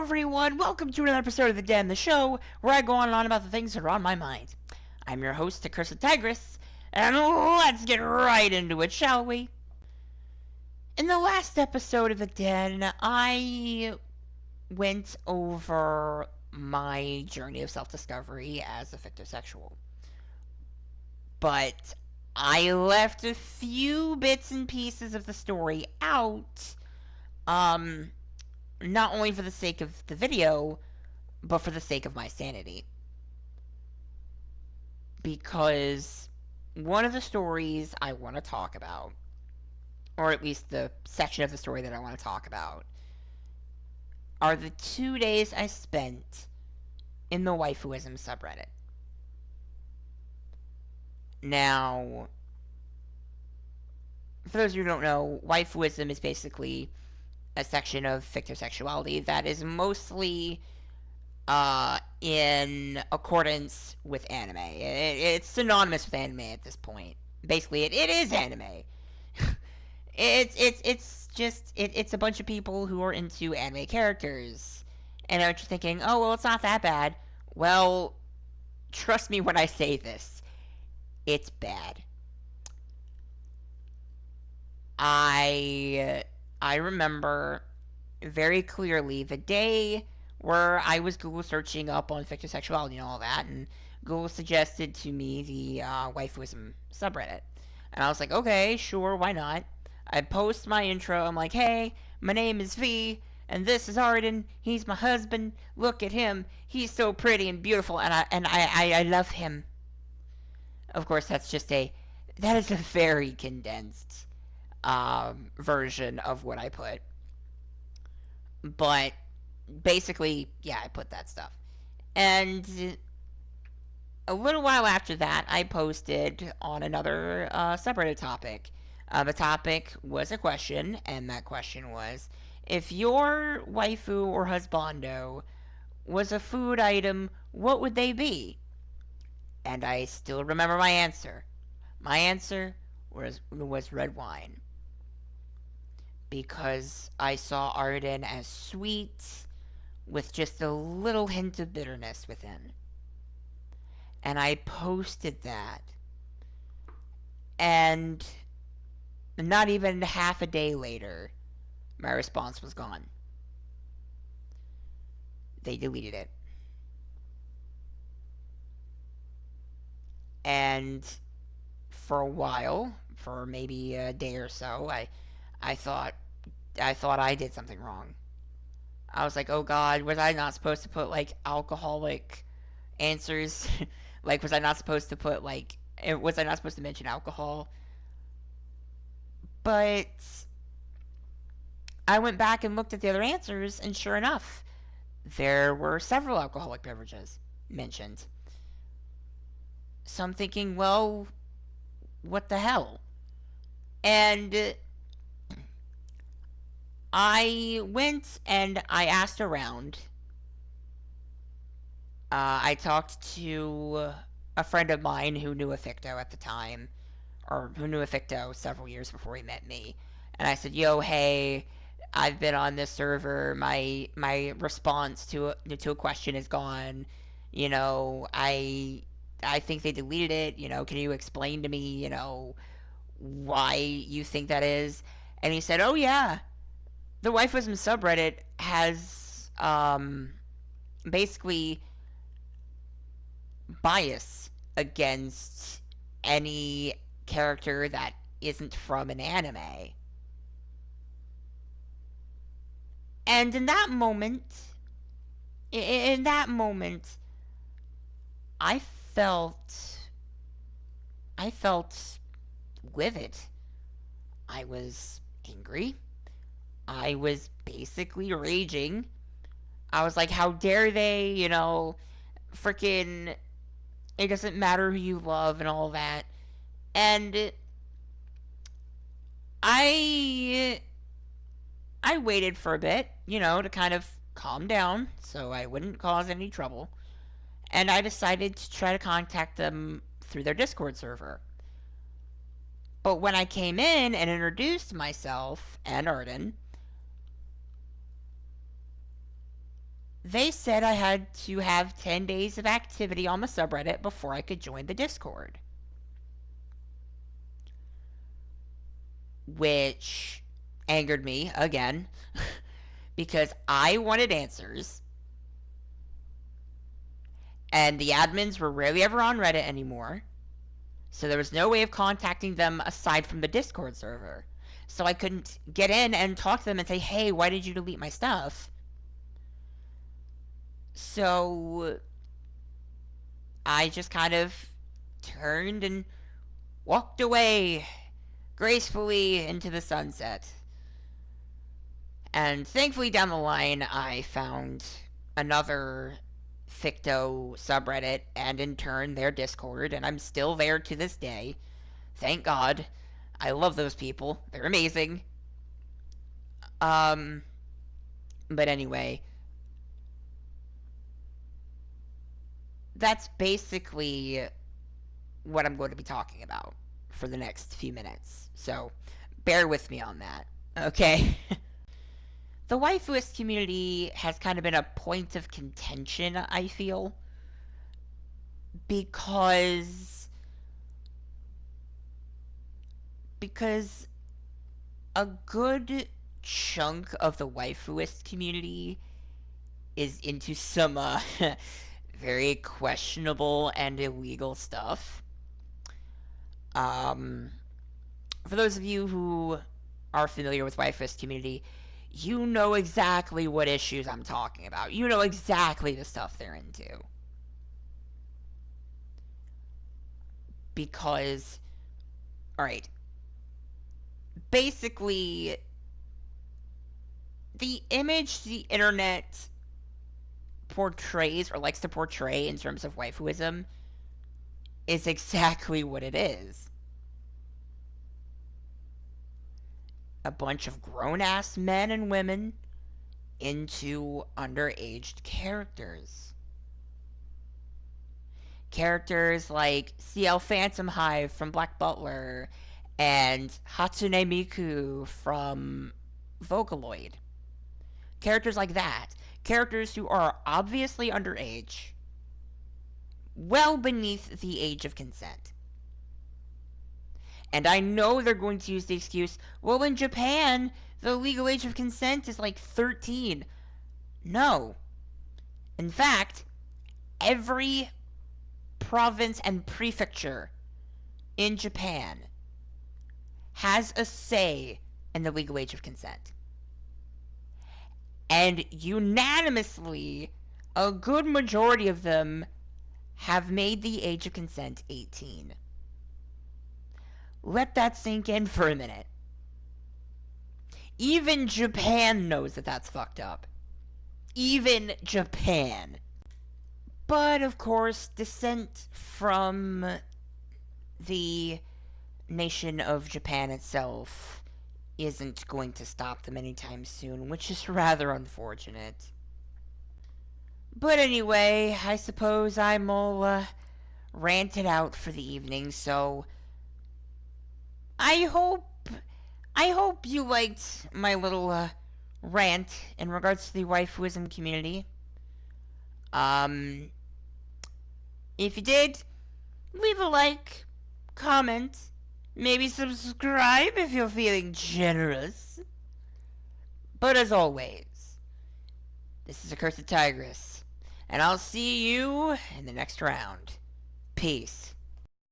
everyone, welcome to another episode of The Den, the show where I go on and on about the things that are on my mind. I'm your host, AccursedTigress, and let's get right into it, shall we? In the last episode of The Den, I went over my journey of self-discovery as a fictosexual. But I left a few bits and pieces of the story out, not only for the sake of the video, but for the sake of my sanity. Because one of the stories I want to talk about, or at least the section of the story that I want to talk about, are the 2 days I spent in the Waifuism subreddit. Now, for those of you who don't know, Waifuism is basically a section of fictosexuality that is mostly in accordance with anime. It's synonymous with anime at this point. Basically, it is anime. It's a bunch of people who are into anime characters, and are just thinking, oh well, it's not that bad. Well, trust me when I say this, it's bad. I remember very clearly the day where I was Google searching up on fictosexuality and all that, and Google suggested to me the Waifuism subreddit. And I was like, okay, sure, why not? I post my intro, I'm like, hey, my name is V, and this is Arden, he's my husband, look at him, he's so pretty and beautiful, and I love him. Of course, that is a very condensed version of what I put. But basically, yeah, I put that stuff. And a little while after that, I posted on another subreddit topic. The topic was a question, and that question was, if your waifu or husbando was a food item, what would they be? And I still remember my answer. My answer was red wine. Because I saw Arden as sweet, with just a little hint of bitterness within. And I posted that. And not even half a day later, my response was gone. They deleted it. And for a while, for maybe a day or so, I thought I did something wrong. I was like, oh god, was I not supposed to put like alcoholic answers? Like, was I not supposed to put like, was I not supposed to mention alcohol? But I went back and looked at the other answers, and sure enough, there were several alcoholic beverages mentioned. So I'm thinking, well, what the hell? And I went and I asked around. I talked to a friend of mine who knew a ficto at the time, or who knew a ficto several years before he met me. And I said, yo, hey, I've been on this server. My response to a question is gone. You know, I think they deleted it. You know, can you explain to me, you know, why you think that is? And he said, oh yeah, the Waifuism subreddit has basically bias against any character that isn't from an anime. And in that moment, I felt livid. I was angry. I was basically raging. I was like, how dare they, you know, freaking, it doesn't matter who you love and all that. And I waited for a bit, you know, to kind of calm down so I wouldn't cause any trouble. And I decided to try to contact them through their Discord server. But when I came in and introduced myself and Arden, they said I had to have 10 days of activity on the subreddit before I could join the Discord. Which angered me again because I wanted answers, and the admins were rarely ever on Reddit anymore, so there was no way of contacting them aside from the Discord server. So I couldn't get in and talk to them and say, hey, why did you delete my stuff? So I just kind of turned and walked away gracefully into the sunset. And thankfully down the line I found another Ficto subreddit, and in turn their Discord, and I'm still there to this day. Thank God. I love those people. They're amazing. But anyway, that's basically what I'm going to be talking about for the next few minutes. So, bear with me on that. Okay? The waifuist community has kind of been a point of contention, I feel, because a good chunk of the waifuist community is into some very questionable and illegal stuff. For those of you who are familiar with waifuist community, you know exactly what issues I'm talking about. You know exactly the stuff they're into. Because, alright, basically, the image the internet portrays or likes to portray in terms of waifuism is exactly what it is. A bunch of grown-ass men and women into underaged characters. Characters like CL Phantom Hive from Black Butler and Hatsune Miku from Vocaloid. Characters like that. Characters who are obviously underage, well beneath the age of consent. And I know they're going to use the excuse, well, in Japan, the legal age of consent is like 13. No. In fact, every province and prefecture in Japan has a say in the legal age of consent. And unanimously, a good majority of them have made the age of consent 18. Let that sink in for a minute. Even Japan knows that that's fucked up. Even Japan. But, of course, dissent from the nation of Japan itself isn't going to stop them anytime soon, which is rather unfortunate. But anyway, I suppose I'm all ranted out for the evening, so I hope you liked my little rant in regards to the waifuism community. If you did, leave a like, comment, maybe subscribe if you're feeling generous. But as always, this is AccursedTigress, and I'll see you in the next round. Peace.